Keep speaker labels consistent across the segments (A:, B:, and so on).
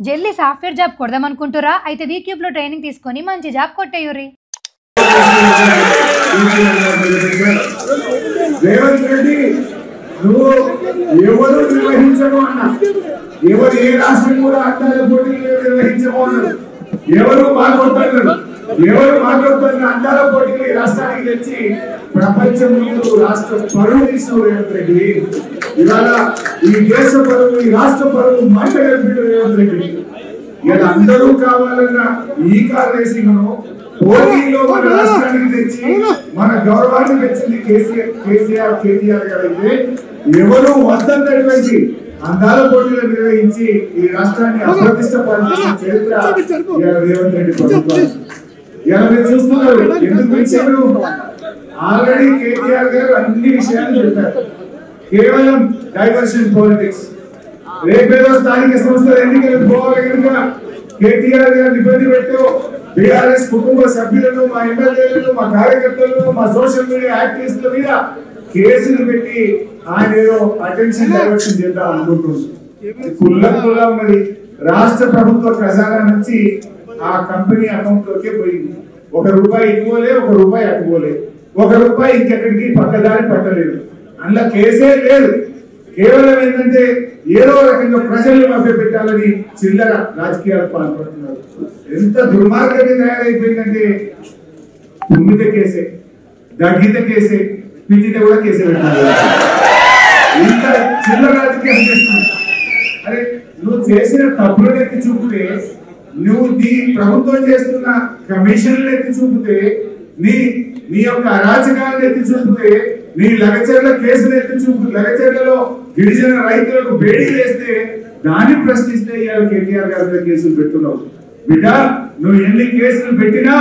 A: జల్లి software job కొడదామనుకుంటురా? అయితే వీక్యూబ్ లో ట్రైనింగ్ తీసుకొని మంచి జాబ్ కొట్టేయురి.
B: రేవంత్ రెడ్డి నువ్వు ఎవరు నిర్వహించము అన్నా, ఎవరు ఏ రాష్ట్రం కూడా అడ్డాల పోటీలు నిర్వహించము అన్నారు. ఎవరు మాట్లాడుతున్నారు అడ్డాల పోటీలు ఈ రాష్ట్రానికి తెచ్చి ప్రపంచం రాష్ట్ర పరువు తీసిన రేవంత్ రెడ్డి. ఇవాళ ఈ దేశ పరువు, ఈ రాష్ట్ర పరువు మంట కలిపిన రేవంత్ రెడ్డి. ఇలా అందరూ కావాలన్న ఈ కార్ రేసింగ్ పోటీలో మన రాష్ట్రానికి తెచ్చి మన గౌరవాన్ని తెచ్చింది కేసీఆర్ గారు. అయితే ఎవరు వద్దన్నటువంటి అందాల పోటీలు నిర్వహించి ఈ రాష్ట్రాన్ని అప్రతిష్ట పాల్చేసిన చరిత్ర రేవంత్ రెడ్డి ప్రభుత్వం. ఇలా మీరు చూస్తున్నారు. ఎందుకు పిలిచారు? ఆల్రెడీ కేటీఆర్ గారు అన్ని విషయాలు చెప్పారు. కేవలం డైవర్షన్ పాలిటిక్స్. రేపేదో స్థానిక సంస్థల ఎన్నికలు పోవాలి కనుక కేటీఆర్ గారు ఇబ్బంది పెట్టు బీఆర్ఎస్ కుటుంబ సభ్యులను, మా ఎమ్మెల్యేలను, మా కార్యకర్తలను, మా సోషల్ మీడియా యాక్టివిస్టుల మీద కేసులు పెట్టి ఆయన ఏదో అటెన్షన్ డైవర్షన్ చేద్దాం అనుకుంటున్నారు. కుల్లా ఉన్నది. రాష్ట్ర ప్రభుత్వ ఖజానా నుంచి ఆ కంపెనీ అకౌంట్ లోకే పోయింది. ₹1 ఇటుపోలే, ₹1 అటుపోలే, ₹1 ఇంకెక్కడికి పక్కదారి పట్టలేదు. అందులో కేసే లేదు. కేవలం ఏంటంటే ఏదో రకంగా ప్రజల్ని మభ్యపెట్టాలని చిల్లర రాజకీయాలు పాల్పడుతున్నారు. ఎంత దుర్మార్గంగా తయారైపోయిందంటే తుమ్మితే కేసే, దగ్గితే కేసే, పిచ్చితే కూడా కేసే పెట్టాలి. ఇంత చిల్లర రాజకీయాలు చేస్తున్నారు. అరే నువ్వు చేసిన తప్పులను ఎత్తి చూపితే, నువ్వు నీ ప్రభుత్వం చేస్తున్న కమిషన్లు ఎత్తి చూపితే, నీ యొక్క అరాచకాలను ఎత్తి చూపితే, నీ లగచర్ల కేసులు ఎత్తి చూపు, లగచర్లలో గిరిజన రైతులకు బేడీ వేస్తే దాన్ని ప్రశ్నిస్తే ఇవాళ కేటీఆర్ గారి కేసులు పెట్టున్నావు. బిడ్డ నువ్వు ఎన్ని కేసులు పెట్టినా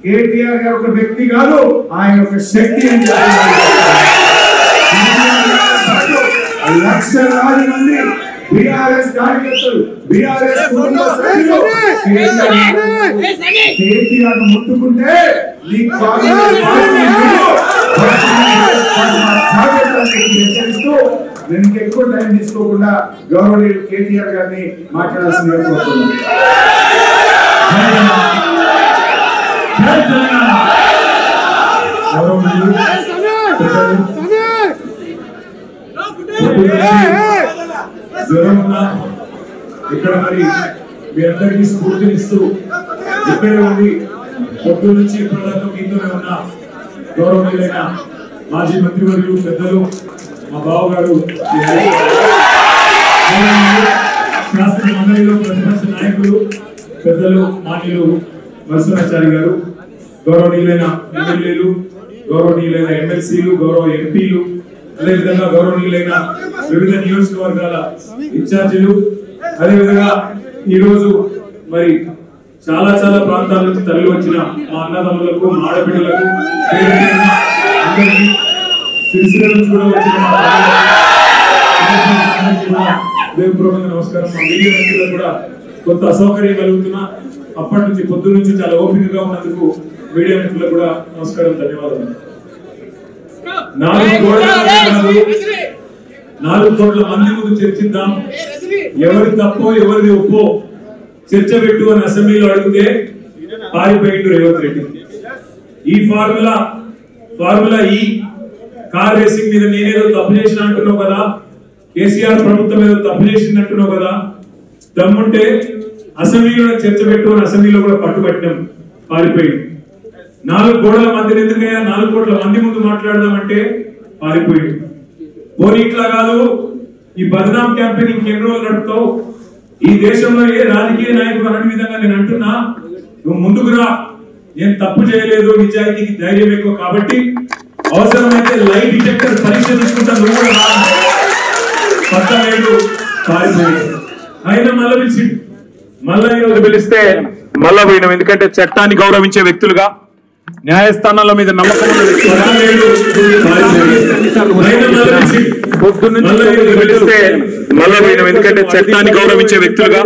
B: కేటీఆర్ గారు ఒక వ్యక్తి కాదు, ఆయన ఒక శక్తి అని లక్షలాది మంది బీఆర్ఎస్ కార్యకర్తలు, బీఆర్ఎస్ కుటుంబ సభ్యులు కేటీఆర్ ముట్టుకుంటే హెచ్చరిస్తూ నేను ఎక్కువ టైం తీసుకోకుండా గవర్నర్ కేటీఆర్ గారిని మాట్లాడాల్సిందిగా కోరుతున్నాను. ఇక్కడ మరి మీ అందరికీ స్ఫూర్తినిస్తూ ఇక్కడే ఉంది పొద్దు నుంచి ఇప్పటిదాకా మీతోనే ఉన్న గౌరవనీయులైన మాజీ మంత్రివర్యులు పెద్దలు మా బావగారు, శాసన మండలిలో ప్రతిపక్ష నాయకులు పెద్దలు మాన్యులు నరసింహాచారి గారు, గౌరవనీయులైన ఎమ్మెల్యేలు, గౌరవనీయులైన ఎమ్మెల్సీలు, గౌరవ ఎంపీలు, అదేవిధంగా గౌరవనీయులైన వివిధ నియోజకవర్గాల ఇన్ఛార్జీలు, అదేవిధంగా ఈరోజు మరి చాలా చాలా ప్రాంతాల నుంచి తరలి వచ్చిన మా అన్నదమ్ములకు, మా ఆడబిడ్డలకు, సిరిసిల్ల నుంచి కూడా వచ్చిన హృదయపూర్వకంగా నమస్కారం. మా మీడియా మిత్రులకు కూడా కొంత అసౌకర్యం కలుగుతున్నా అప్పటి నుంచి పొద్దు నుంచి చాలా ఓపికగా ఉన్నందుకు మీడియా మిత్రులకు కూడా నమస్కారం, ధన్యవాదాలు. 4 కోట్ల మంది ముందు చర్చిద్దాం, ఎవరి తప్పో ఎవరిది ఒప్పో చర్చ పెట్టు అని అసెంబ్లీలో అడిగితే పారిపోయిండు రేవంత్ రెడ్డి. ఈ ఫార్ములా ఈ కార్ రేసింగ్ మీద నేనేదో తప్పు చేసిన అంటున్నావు కదా, కేసీఆర్ ప్రభుత్వం ఏదో తప్పు చేసింది అంటున్నావు కదా, దమ్ముంటే అసెంబ్లీలో చర్చ పెట్టు అని అసెంబ్లీలో కూడా పట్టుబట్టినాం, పారిపోయింది. 4 కోట్ల మందిని ఎందుకయ్యా 4 కోట్ల మంది ముందు మాట్లాడదామంటే పారిపోయింది. పోనీ ఇట్లా కాదు, ఈ బదనాం క్యాంపెయిన్ ఇంకెన్ని రోజులు నడుపుతావు, ఈ దేశంలో ఏ రాజకీయ నాయకుడు అనే విధంగా నేను అంటున్నా, నువ్వు ముందుకు రా, నేను తప్పు చేయలేదు, నిజాయితీకి ధైర్యం ఎక్కువ కాబట్టి అవసరమైతే లైట్ డిటెక్టర్ పరీక్ష తీసుకుంటా, నువ్వు కూడా రా. పక్కనేడు పారిపోయింది. అయినా మళ్ళా ఈరోజు పిలిస్తే మళ్ళా పోయినాం. ఎందుకంటే చట్టాన్ని గౌరవించే వ్యక్తులుగా, న్యాయస్థానాల మీద నమ్మకం ఉన్న వ్యక్తులుగా ఎందుకంటే చట్టాన్ని గౌరవించే వ్యక్తులుగా,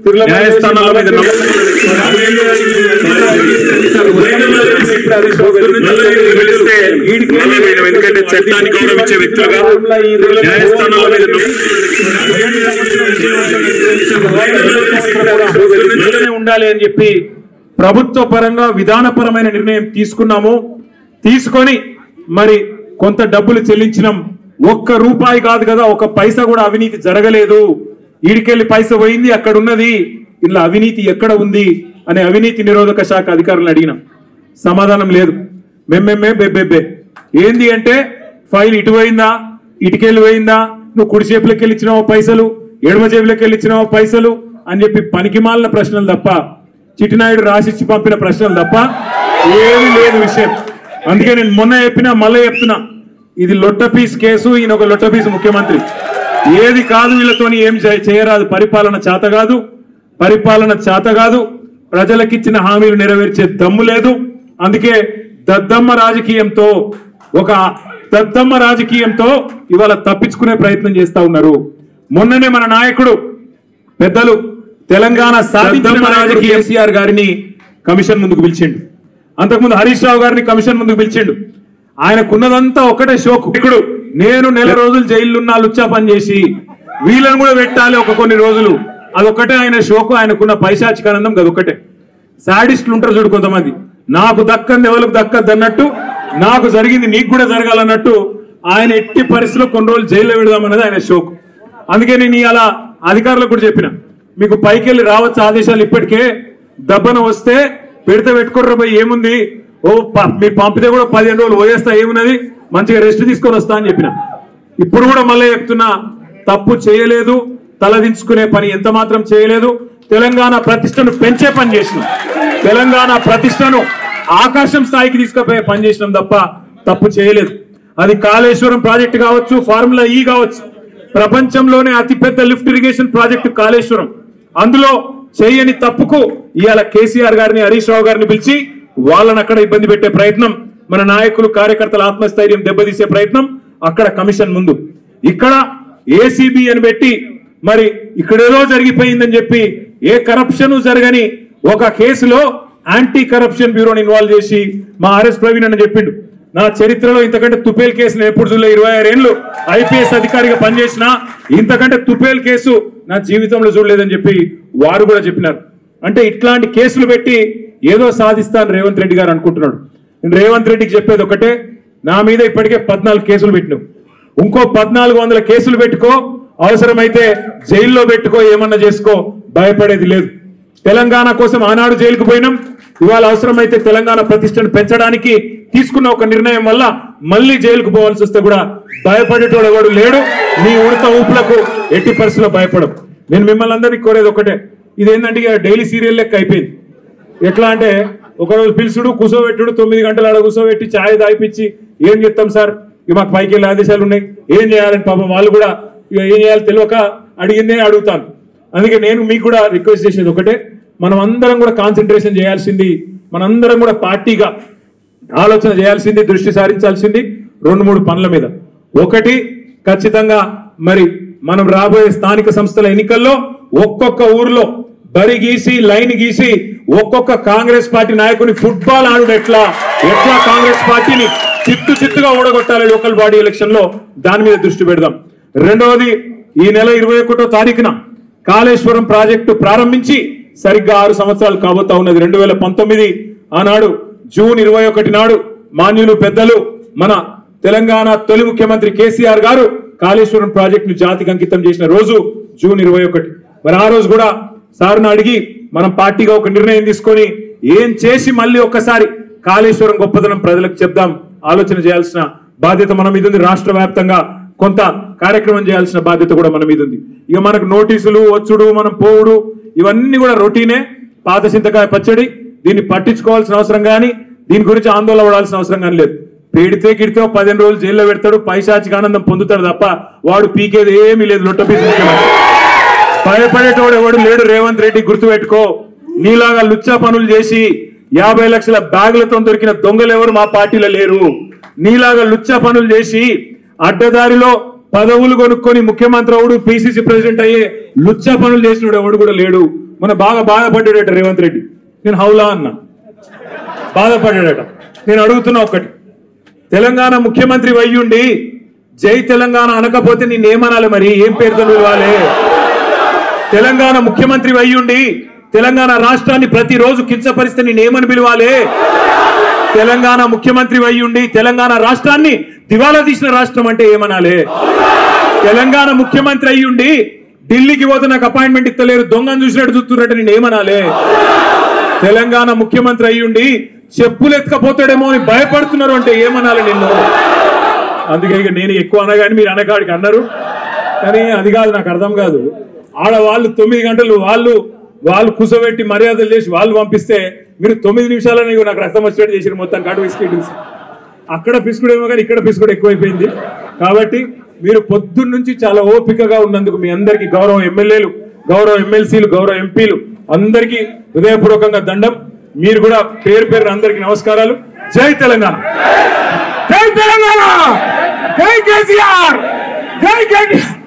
C: న్యాయస్థానాల మీద ఎందుకంటే చట్టాన్ని గౌరవించే వ్యక్తులుగా న్యాయస్థానాల మీద ఉండాలి అని చెప్పి ప్రభుత్వ పరంగా విధానపరమైన నిర్ణయం తీసుకున్నాము. తీసుకొని మరి కొంత డబ్బులు చెల్లించినాం. ఒక్క రూపాయి కాదు కదా, ఒక పైసా కూడా అవినీతి జరగలేదు. ఈడికెళ్ళి పైసా పోయింది, అక్కడ ఉన్నది, ఇలా అవినీతి ఎక్కడ ఉంది అనే అవినీతి నిరోధక శాఖ అధికారులను అడిగినాం. సమాధానం లేదు. మెమ్మెమ్మే బెబ్బెబ్బే. ఏంది అంటే ఫైల్ ఇటు పోయిందా, ఇటుకెళ్ళి పోయిందా, నువ్వు కుడి చేపులకి వెళ్ళి ఇచ్చినావు పైసలు, ఎడమ చేపులకి వెళ్ళి ఇచ్చినావు పైసలు అని చెప్పి పనికిమాలిన ప్రశ్నలు తప్ప, చిట్టినాయుడు రాసిచ్చి పంపిన ప్రశ్నలు తప్ప ఏమీ లేదు విషయం. అందుకే నేను మొన్న చెప్పినా మళ్ళీ చెప్తున్నా, ఇది లొట్టపీస్ కేసు. ఈయన ఒక లొట్టపీస్ ముఖ్యమంత్రి. ఏది కాదు, వీళ్ళతోని ఏం చేయరాదు. పరిపాలన చేత కాదు, పరిపాలన చేత కాదు. ప్రజలకిచ్చిన హామీలు నెరవేర్చే దమ్ము లేదు. అందుకే దద్దమ్మ రాజకీయంతో ఇవాళ తప్పించుకునే ప్రయత్నం చేస్తా ఉన్నారు. మొన్ననే మన నాయకుడు పెద్దలు తెలంగాణ సాధించిన రాజకీయ కేసీఆర్ గారిని కమిషన్ ముందుకు పిలిచిండు. అంతకుముందు హరీష్ రావు గారిని కమిషన్ ముందుకు పిలిచిండు. ఆయనకున్నదంతా ఒకటే షోకు. ఇప్పుడు నేను నెల రోజులు జైలున్నా లుచ్చా పని చేసి వీళ్ళని కూడా పెట్టాలి ఒక కొన్ని రోజులు, అదొక్కటే ఆయన షోకు. ఆయనకున్న పైశాచికానందం అదొక్కటే. సాడిస్టులు ఉంటారు చూడు కొంతమంది, నాకు దక్కంది ఎవరికి దక్కద్దు అన్నట్టు, నాకు జరిగింది నీకు కూడా జరగాలన్నట్టు ఆయన ఎట్టి పరిస్థితిలో కొన్ని రోజులు జైల్లో పెడదామన్నది ఆయన షోకు. అందుకే నేను ఇలా అధికారులకు కూడా చెప్పిన, మీకు పైకి వెళ్ళి రావచ్చు ఆదేశాలు, ఇప్పటికే దబ్బన వస్తే పెడితే పెట్టుకోర్ర పోయి ఏముంది, మీరు పంపితే కూడా 15 రోజులు పోయేస్తా, ఏమున్నది, మంచిగా రెస్ట్ తీసుకొని వస్తా అని చెప్పిన. ఇప్పుడు కూడా మళ్ళీ చెప్తున్నా, తప్పు చేయలేదు, తలదించుకునే పని ఎంత మాత్రం చేయలేదు. తెలంగాణ ప్రతిష్టను పెంచే పని చేసినాం, తెలంగాణ ప్రతిష్టను ఆకాశం స్థాయికి తీసుకుపోయే పని చేసినాం తప్ప తప్పు చేయలేదు. అది కాళేశ్వరం ప్రాజెక్టు కావచ్చు, ఫార్ములా ఈ కావచ్చు, ప్రపంచంలోనే అతిపెద్ద లిఫ్ట్ ఇరిగేషన్ ప్రాజెక్టు కాళేశ్వరం. అందులో చేయని తప్పుకు ఇవాళ కేసీఆర్ గారిని, హరీష్ రావు గారిని పిలిచి వాళ్ళని అక్కడ ఇబ్బంది పెట్టే ప్రయత్నం, మన నాయకులు కార్యకర్తల ఆత్మస్థైర్యం దెబ్బతీసే ప్రయత్నం అక్కడ కమిషన్ ముందు. ఇక్కడ ఏసీబీ అని పెట్టి మరి ఇక్కడేదో జరిగిపోయిందని చెప్పి ఏ కరప్షన్ జరగని ఒక కేసులో యాంటీ కరప్షన్ బ్యూరోని ఇన్వాల్వ్ చేసి మా ఆర్ఎస్ ప్రవీణ్ అని చెప్పిండు, నా చరిత్రలో ఇంతకంటే తుపేల్ కేసును ఎప్పుడు చూడలే, 26 ఏళ్ళు ఐపీఎస్ అధికారిగా పనిచేసిన ఇంతకంటే తుపేల్ కేసు నా జీవితంలో చూడలేదని చెప్పి వారు కూడా చెప్పినారు. అంటే ఇట్లాంటి కేసులు పెట్టి ఏదో సాధిస్తాను రేవంత్ రెడ్డి గారు అనుకుంటున్నాడు. నేను రేవంత్ రెడ్డికి చెప్పేది ఒకటే, నా మీద ఇప్పటికే 14 కేసులు పెట్టినావు, ఇంకో 1400 కేసులు పెట్టుకో, అవసరమైతే జైల్లో పెట్టుకో, ఏమన్నా చేసుకో, భయపడేది లేదు. తెలంగాణ కోసం ఆనాడు జైలుకు పోయినాం, ఇవాళ అవసరమైతే తెలంగాణ ప్రతిష్టను పెంచడానికి తీసుకున్న ఒక నిర్ణయం వల్ల మళ్ళీ జైలుకు పోవాల్సి వస్తే కూడా భయపడేటోడు ఎవడు లేడు. నీ ఉడత ఊపులకు ఎట్టి పరిస్థితుల్లో భయపడం. నేను మిమ్మల్ని అందరినీ కోరేది ఒకటే, ఇదేంటంటే డైలీ సీరియల్ లెక్క అయిపోయింది. ఎట్లా అంటే ఒకరోజు పిలుచుడు, కూర్చోబెట్టుడు, 9 గంటల ఆడ కూర్చోబెట్టి ఛాయ్ తాగిపించి ఏం చెప్తాం సార్, ఇక మాకు పైకి వెళ్ళే ఆదేశాలు ఉన్నాయి, ఏం చేయాలని పాపం వాళ్ళు కూడా ఇక ఏం చేయాలి తెలియక అడిగిందే అడుగుతాను. అందుకే నేను మీకు కూడా రిక్వెస్ట్ చేసేది ఒకటే, మనం అందరం కూడా కాన్సన్ట్రేషన్ చేయాల్సింది, మనందరం కూడా పార్టీగా ఆలోచన చేయాల్సింది, దృష్టి సారించాల్సింది 2-3 పనుల మీద. ఒకటి, ఖచ్చితంగా మరి మనం రాబోయే స్థానిక సంస్థల ఎన్నికల్లో ఒక్కొక్క ఊర్లో బరి గీసి లైన్ గీసి ఒక్కొక్క కాంగ్రెస్ పార్టీ నాయకుని ఫుట్బాల్ ఆడు ఎట్లా కాంగ్రెస్ పార్టీని చిత్తుగా ఓడగొట్టాలి లోకల్ బాడీ ఎలక్షన్ లో, దాని మీద దృష్టి పెడదాం. రెండవది, ఈ నెల 21వ తారీఖున కాళేశ్వరం ప్రాజెక్టు ప్రారంభించి సరిగ్గా 6 సంవత్సరాలు కాబోతా ఉన్నది. 2019 ఆనాడు జూన్ 21 నాడు మాన్యులు పెద్దలు మన తెలంగాణ తొలి ముఖ్యమంత్రి కేసీఆర్ గారు కాళేశ్వరం ప్రాజెక్టును జాతికి అంకితం చేసిన రోజు జూన్ 21. మరి ఆ రోజు కూడా సార్ను అడిగి మనం పార్టీగా ఒక నిర్ణయం తీసుకొని ఏం చేసి మళ్ళీ ఒక్కసారి కాళేశ్వరం గొప్పదనం ప్రజలకు చెప్దాం, ఆలోచన చేయాల్సిన బాధ్యత మన మీద ఉంది. రాష్ట్ర వ్యాప్తంగా కొంత కార్యక్రమం చేయాల్సిన బాధ్యత కూడా మన మీద ఉంది. ఇక మనకు నోటీసులు వచ్చుడు, మనం పోవుడు, ఇవన్నీ కూడా రొటీనే, పాత చింతకాయ పచ్చడి. దీన్ని పట్టించుకోవాల్సిన అవసరం కానీ, దీని గురించి ఆందోళన పడాల్సిన అవసరం కానీ లేదు. పెడితే గిడితే 15 రోజులు జైల్లో పెడతాడు, పైశాచిక ఆనందం పొందుతాడు తప్ప వాడు పీకేది ఏమీ లేదు. లొట్టపీసు భయపడేటోడు ఎవడు లేడు. రేవంత్ రెడ్డి గుర్తుపెట్టుకో, నీలాగా లుచ్చా పనులు చేసి 50 లక్షల బ్యాగులతో దొరికిన దొంగలు ఎవరు మా పార్టీలో లేరు. నీలాగా లుచ్చా పనులు చేసి అడ్డదారిలో పదవులు కొనుక్కొని ముఖ్యమంత్రి అవుడు పిసిసి ప్రెసిడెంట్ అయ్యే లుచ్చా పనులు చేసినాడు ఎవడు కూడా లేడు. మన బాగా బాధపడ్డాడట రేవంత్ రెడ్డి. నేను హౌలా అన్నా, బాధపడ్డాడట. నేను అడుగుతున్నా ఒక్కటి, తెలంగాణ ముఖ్యమంత్రి అయ్యుండి జై తెలంగాణ అనకపోతే నేనేమనాలి? మరి ఏం పేరుతో పిలవాలి? తెలంగాణ ముఖ్యమంత్రి అయ్యుండి తెలంగాణ రాష్ట్రాన్ని ప్రతిరోజు కించపరిస్తే నేనేమని పిలవాలి? తెలంగాణ ముఖ్యమంత్రి అయ్యుండి తెలంగాణ రాష్ట్రాన్ని దివాలా తీసిన రాష్ట్రం అంటే ఏమనాలి? తెలంగాణ ముఖ్యమంత్రి అయ్యుండి ఢిల్లీకి పోతే నాకు అపాయింట్మెంట్ ఇస్తలేరు, దొంగను చూసినట్టు చూస్తున్నట్టు నేనేమనాలి? తెలంగాణ ముఖ్యమంత్రి అయ్యుండి చెప్పులు ఎత్తుకపోతాడేమో అని భయపడుతున్నారు అంటే ఏమనాలి నిన్ను? అందుకే ఇక నేను ఎక్కువ అనగాని మీరు అనకాడికి అన్నారు, కానీ అది కాదు, నాకు అర్థం కాదు. ఆడవాళ్ళు 9 గంటలు వాళ్ళు కూసబెట్టి మర్యాదలు చేసి వాళ్ళు పంపిస్తే మీరు 9 నిమిషాలని నాకు రక్తం వచ్చేట్టు చేసారు మొత్తం కాటు బిస్కెట్స్. అక్కడ పిసుకుడేమో కానీ ఇక్కడ పిసుకుడు ఎక్కువైపోయింది. కాబట్టి మీరు పొద్దున్న నుంచి చాలా ఓపికగా ఉన్నందుకు మీ అందరికీ గౌరవ ఎమ్మెల్యేలు, గౌరవ ఎమ్మెల్సీలు, గౌరవ ఎంపీలు అందరికీ హృదయపూర్వకంగా దండం. మీరు కూడా పేరు పేరు అందరికీ నమస్కారాలు. జై తెలంగాణ, జై తెలంగాణ, జై కేసీఆర్, జై కేటీఆర్.